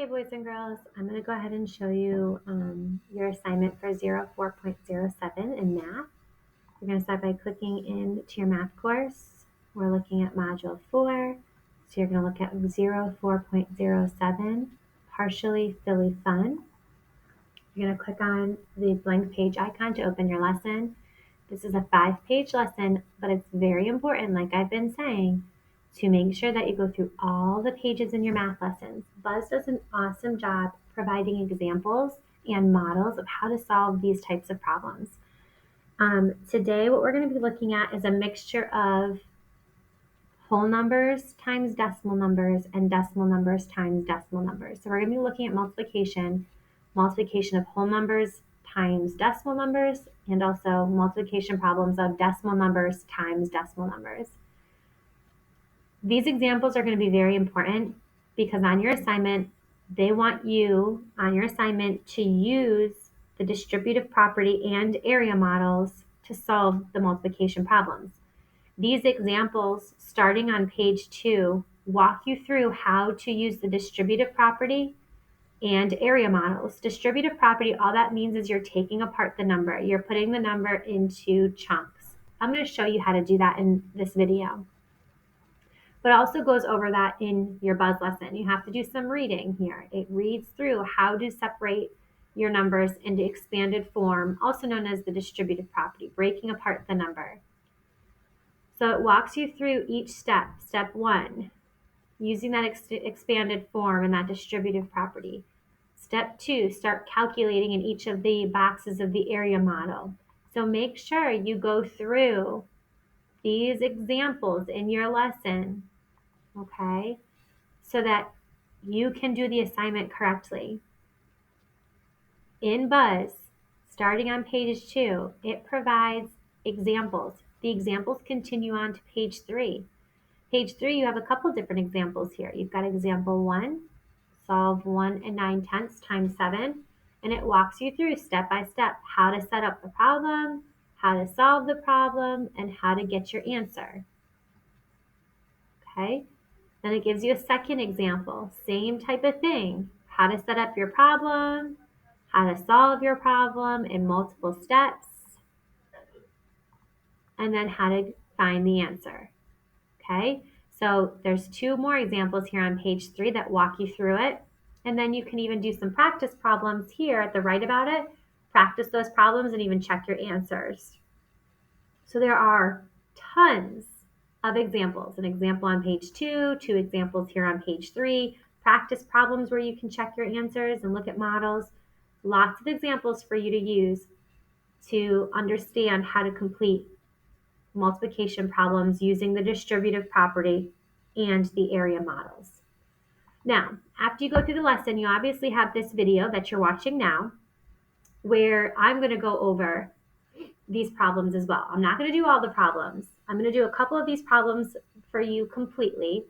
Okay, boys and girls, I'm going to go ahead and show you your assignment for 04.07 in math. You're going to start by clicking into your math course. We're looking at Module 4. So you're going to look at 04.07, partially Philly fun. You're going to click on the blank page icon to open your lesson. This is a 5-page lesson, but it's very important, like I've been saying, to make sure that you go through all the pages in your math lessons. Buzz does an awesome job providing examples and models of how to solve these types of problems. Today, what we're going to be looking at is a mixture of whole numbers times decimal numbers and decimal numbers times decimal numbers. So we're going to be looking at multiplication of whole numbers times decimal numbers, and also multiplication problems of decimal numbers times decimal numbers. These examples are going to be very important because on your assignment, they want you on your assignment to use the distributive property and area models to solve the multiplication problems. These examples, starting on page 2, walk you through how to use the distributive property and area models. Distributive property, all that means is you're taking apart the number. You're putting the number into chunks. I'm going to show you how to do that in this video. But it also goes over that in your Buzz lesson. You have to do some reading here. It reads through how to separate your numbers into expanded form, also known as the distributive property, breaking apart the number. So it walks you through each step. Step 1, using that expanded form and that distributive property. Step 2, start calculating in each of the boxes of the area model. So make sure you go through these examples in your lesson, okay, so that you can do the assignment correctly. In Buzz, starting on page 2, it provides examples. The examples continue on to page 3. Page 3, you have a couple different examples here. You've got example 1, solve 1 9/10 times 7, and it walks you through step by step how to set up the problem, how to solve the problem, and how to get your answer. Okay, then it gives you a second example, same type of thing, how to set up your problem, how to solve your problem in multiple steps, and then how to find the answer. Okay, so there's 2 more examples here on page 3 that walk you through it. And then you can even do some practice problems here at the right about it. Practice those problems and even check your answers. So there are tons of examples. An example on page 2, 2 examples here on page 3. Practice problems where you can check your answers and look at models. Lots of examples for you to use to understand how to complete multiplication problems using the distributive property and the area models. Now, after you go through the lesson, you obviously have this video that you're watching now where I'm going to go over these problems as well. I'm not going to do all the problems. I'm going to do a couple of these problems for you completely,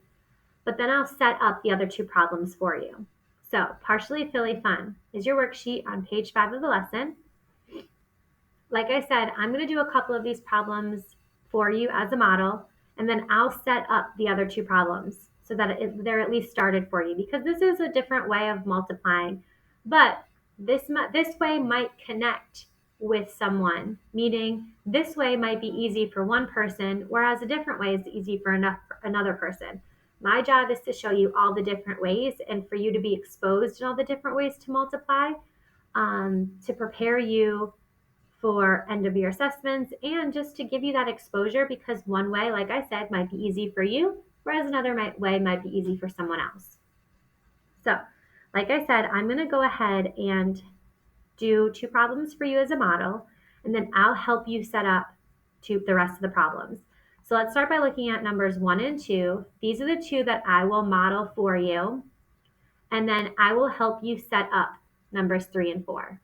but then I'll set up the other 2 problems for you. So, partially Philly fun is your worksheet on page 5 of the lesson. Like I said, I'm going to do a couple of these problems for you as a model, and then I'll set up the other 2 problems so that they're at least started for you, because this is a different way of multiplying, but this way might connect with someone, meaning this way might be easy for one person, whereas a different way is easy for another person. My job is to show you all the different ways and for you to be exposed in all the different ways to multiply, to prepare you for end of year assessments and just to give you that exposure, because one way, like I said, might be easy for you, whereas another way might be easy for someone else. So, like I said, I'm going to go ahead and do 2 problems for you as a model, and then I'll help you set up the rest of the problems. So let's start by looking at numbers 1 and 2. These are the 2 that I will model for you, and then I will help you set up numbers 3 and 4.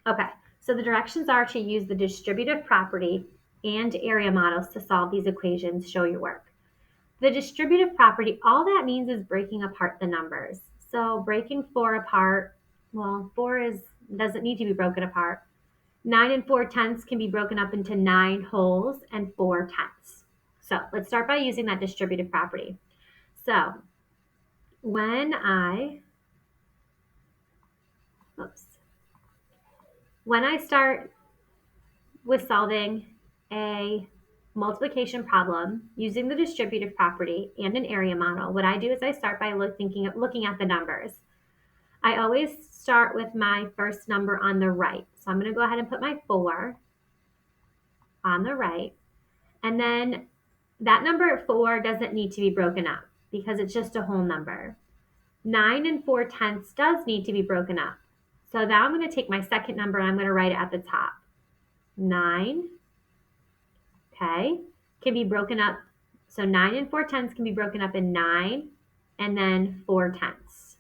Okay. So the directions are to use the distributive property and area models to solve these equations, show your work. The distributive property, all that means is breaking apart the numbers. So breaking 4 apart, well, 4 doesn't need to be broken apart. 9 4/10 can be broken up into 9 wholes and 4/10. So let's start by using that distributive property. So when I when I start with solving a multiplication problem using the distributive property and an area model, what I do is I start by looking at the numbers. I always start with my first number on the right. So I'm going to go ahead and put my 4 on the right. And then that number 4 doesn't need to be broken up because it's just a whole number. 9 and 4/10 does need to be broken up. So now I'm going to take my second number and I'm going to write it at the top. 9, okay, can be broken up. So 9 and 4/10 can be broken up in 9 and then 4/10.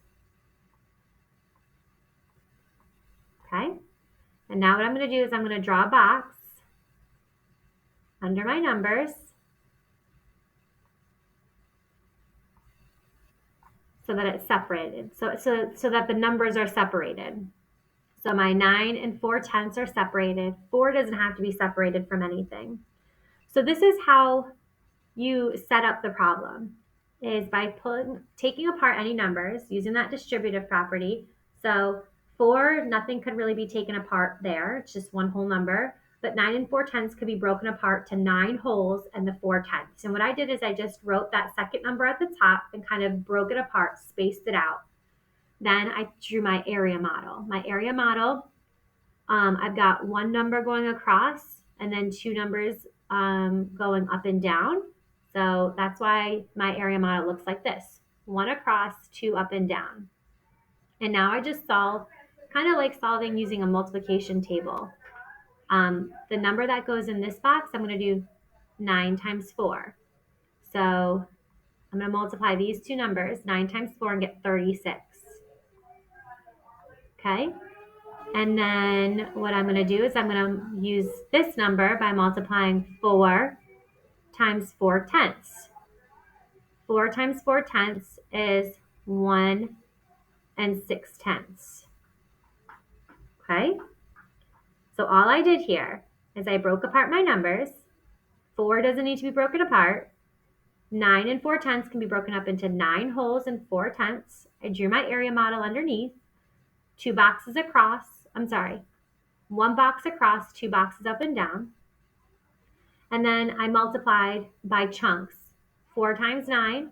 Okay, and now what I'm going to do is I'm going to draw a box under my numbers so that it's separated, so that the numbers are separated. So my 9 and 4/10 are separated. 4 doesn't have to be separated from anything. So this is how you set up the problem, is by taking apart any numbers using that distributive property. So 4, nothing could really be taken apart there. It's just one whole number. But 9 and 4/10 could be broken apart to 9 wholes and the 4/10. And what I did is I just wrote that second number at the top and kind of broke it apart, spaced it out. Then I drew my area model. My area model, I've got one number going across and then 2 numbers going up and down. So that's why my area model looks like this. 1 across, 2 up and down. And now I just solve, kind of like solving using a multiplication table. The number that goes in this box, I'm going to do 9 times 4. So I'm going to multiply these two numbers, 9 times 4, and get 36. Okay? And then what I'm going to do is I'm going to use this number by multiplying 4 times 4/10. 4 times 4/10 is 1 and 6/10. Okay? So all I did here is I broke apart my numbers. 4 doesn't need to be broken apart. 9 and 4/10 can be broken up into 9 wholes and 4/10. I drew my area model underneath. 2 boxes across. I'm sorry. 1 box across, 2 boxes up and down. And then I multiplied by chunks. 4 times 9,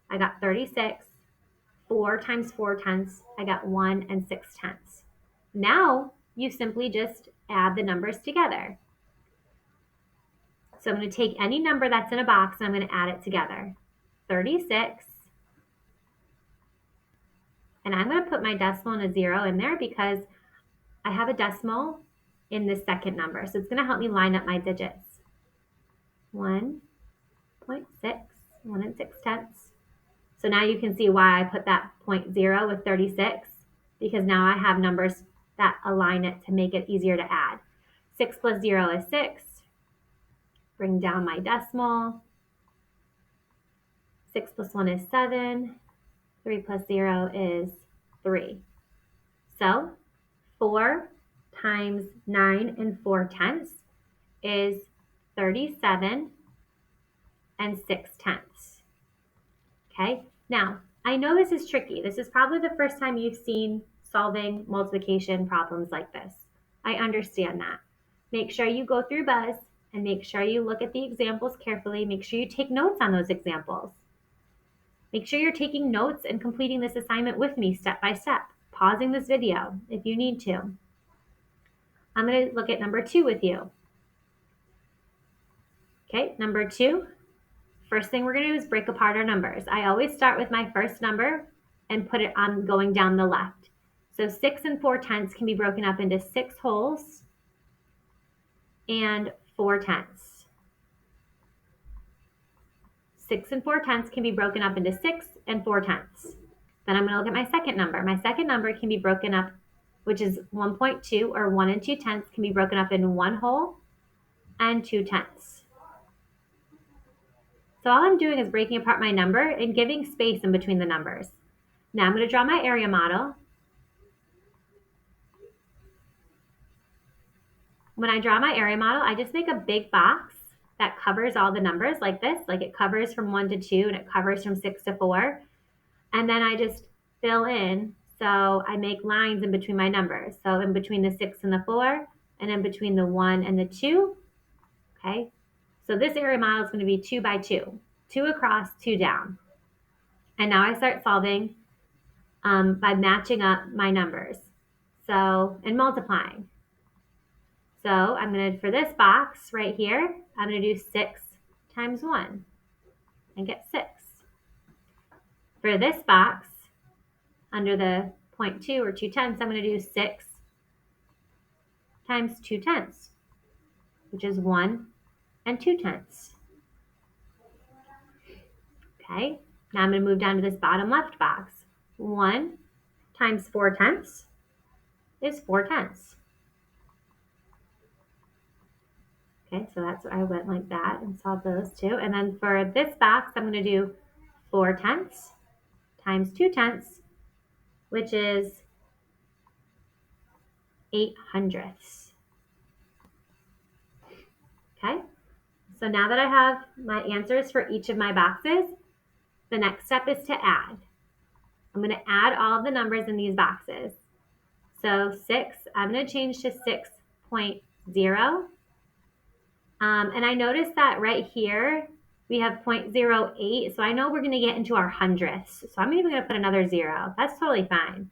I got 36. 4 times 4/10, I got 1 and 6/10. Now you simply just add the numbers together. So I'm going to take any number that's in a box and I'm going to add it together. 36. And I'm going to put my decimal and a 0 in there because I have a decimal in the second number. So it's going to help me line up my digits. 1.6, 1 and 6/10. So now you can see why I put that 0 with 36, because now I have numbers that align it to make it easier to add. 6 plus 0 is 6. Bring down my decimal. 6 plus 1 is 7. 3 plus 0 is 3. So 4 times 9 and 4/10 is 37 and 6/10. Okay, now I know this is tricky. This is probably the first time you've seen solving multiplication problems like this. I understand that. Make sure you go through Buzz and make sure you look at the examples carefully. Make sure you take notes on those examples. Make sure you're taking notes and completing this assignment with me step by step, pausing this video if you need to. I'm going to look at number 2 with you. Okay, number 2. First thing we're going to do is break apart our numbers. I always start with my first number and put it on going down the left. So 6 and 4/10 can be broken up into 6 wholes and 4/10. 6 and 4/10 can be broken up into 6 and 4/10. Then I'm going to look at my second number. My second number can be broken up, which is 1.2, or 1 and 2/10 can be broken up in 1 whole and 2/10. So all I'm doing is breaking apart my number and giving space in between the numbers. Now I'm going to draw my area model. When I draw my area model, I just make a big box that covers all the numbers like this, like it covers from 1 to 2 and it covers from 6 to 4. And then I just fill in So I make lines in between my numbers. So in between the 6 and the 4, and in between the 1 and the 2. Okay, so this area model is going to be 2 by 2, 2 across, 2 down. And now I start solving by matching up my numbers. So, and multiplying. So I'm going to, for this box right here, I'm going to do 6 times 1 and get 6. For this box, under the 0.2 or 2/10, I'm going to do 6 times 2/10, which is 1 and 2/10. Okay, now I'm going to move down to this bottom left box. 1 times 4/10 is 4/10. Okay, so that's I went like that and solved those two. And then for this box, I'm going to do 4/10 times 2/10, which is 8/100. Okay, so now that I have my answers for each of my boxes, the next step is to add. I'm going to add all of the numbers in these boxes. So 6, I'm going to change to 6.0. And I noticed that right here, we have 0.08. So I know we're going to get into our hundredths. So I'm even going to put another 0. That's totally fine.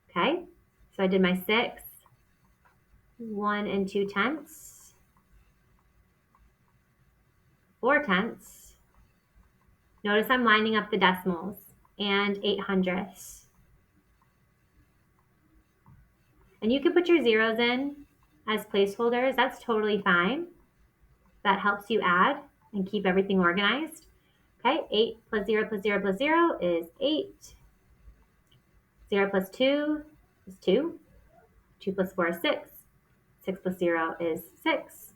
Okay, so I did my 6, 1 and 2/10, 4/10. Notice I'm lining up the decimals, and 8/100. And you can put your zeros in as placeholders. That's totally fine. That helps you add and keep everything organized. Okay, 8 plus 0 plus 0 plus 0 is 8. 0 plus 2 is 2. 2 plus 4 is 6. 6 plus 0 is 6.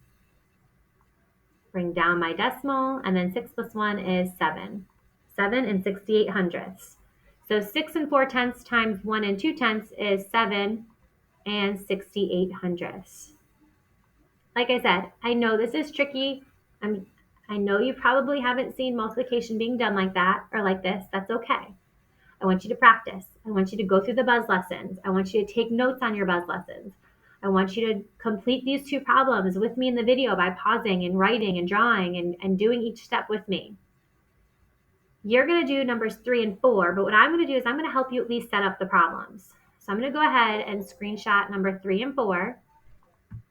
Bring down my decimal, and then 6 plus 1 is 7. 7 and 68/100. So 6 and 4/10 times 1 and 2/10 is 7 and 68/100. Like I said, I know this is tricky. I know you probably haven't seen multiplication being done like that or like this. That's okay. I want you to practice. I want you to go through the buzz lessons. I want you to take notes on your buzz lessons. I want you to complete these 2 problems with me in the video by pausing and writing and drawing and doing each step with me. You're going to do numbers 3 and 4, but what I'm going to do is I'm going to help you at least set up the problems. So I'm going to go ahead and screenshot number 3 and 4.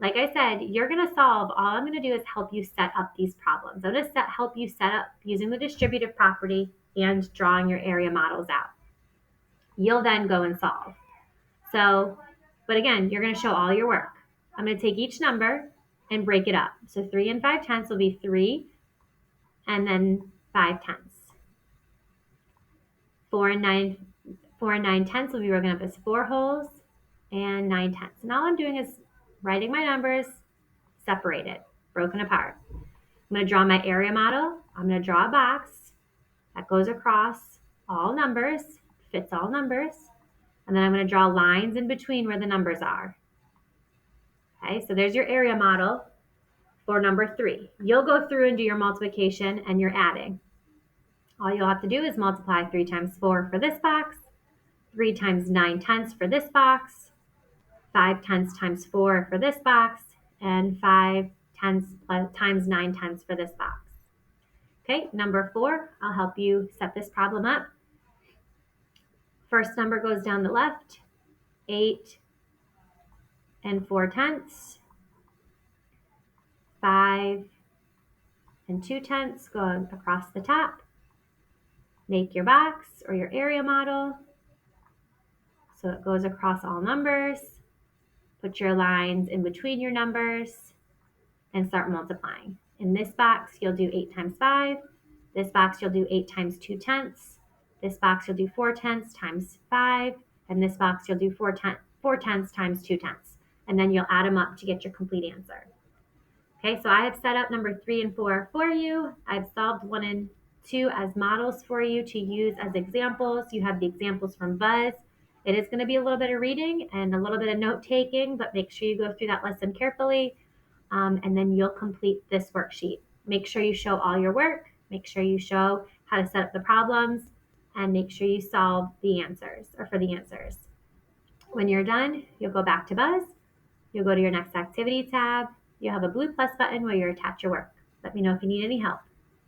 Like I said, you're going to solve. All I'm going to do is help you set up these problems. I'm going to help you set up using the distributive property and drawing your area models out. You'll then go and solve. So, but again, you're going to show all your work. I'm going to take each number and break it up. So 3 and 5/10 will be 3 and then 5/10. 4 and 9/10 will be broken up as 4 wholes and 9/10. And all I'm doing is writing my numbers separated, broken apart. I'm going to draw my area model. I'm going to draw a box that goes across all numbers, fits all numbers. And then I'm going to draw lines in between where the numbers are. Okay, so there's your area model for number 3. You'll go through and do your multiplication and your adding. All you'll have to do is multiply 3 times 4 for this box, 3 times 9/10 for this box, 5/10 times 4 for this box, and 5/10 times 9/10 for this box. Okay, number 4, I'll help you set this problem up. First number goes down the left, 8 and 4/10. 5 and 2/10 going across the top. Make your box or your area model so it goes across all numbers. Put your lines in between your numbers and start multiplying. In this box, you'll do 8 times 5. This box, you'll do 8 times 2/10. This box, you'll do 4/10 times 5. And this box, you'll do 4/10 times 2/10. And then you'll add them up to get your complete answer. Okay, so I have set up number 3 and 4 for you. I've solved 1 and 2 as models for you to use as examples. You have the examples from Buzz. It is going to be a little bit of reading and a little bit of note taking, but make sure you go through that lesson carefully, and then you'll complete this worksheet. Make sure you show all your work. Make sure you show how to set up the problems. and make sure you solve the answers or for the answers. When you're done, you'll go back to Buzz. You'll go to your next activity tab. You'll have a blue plus button where you attach your work. Let me know if you need any help.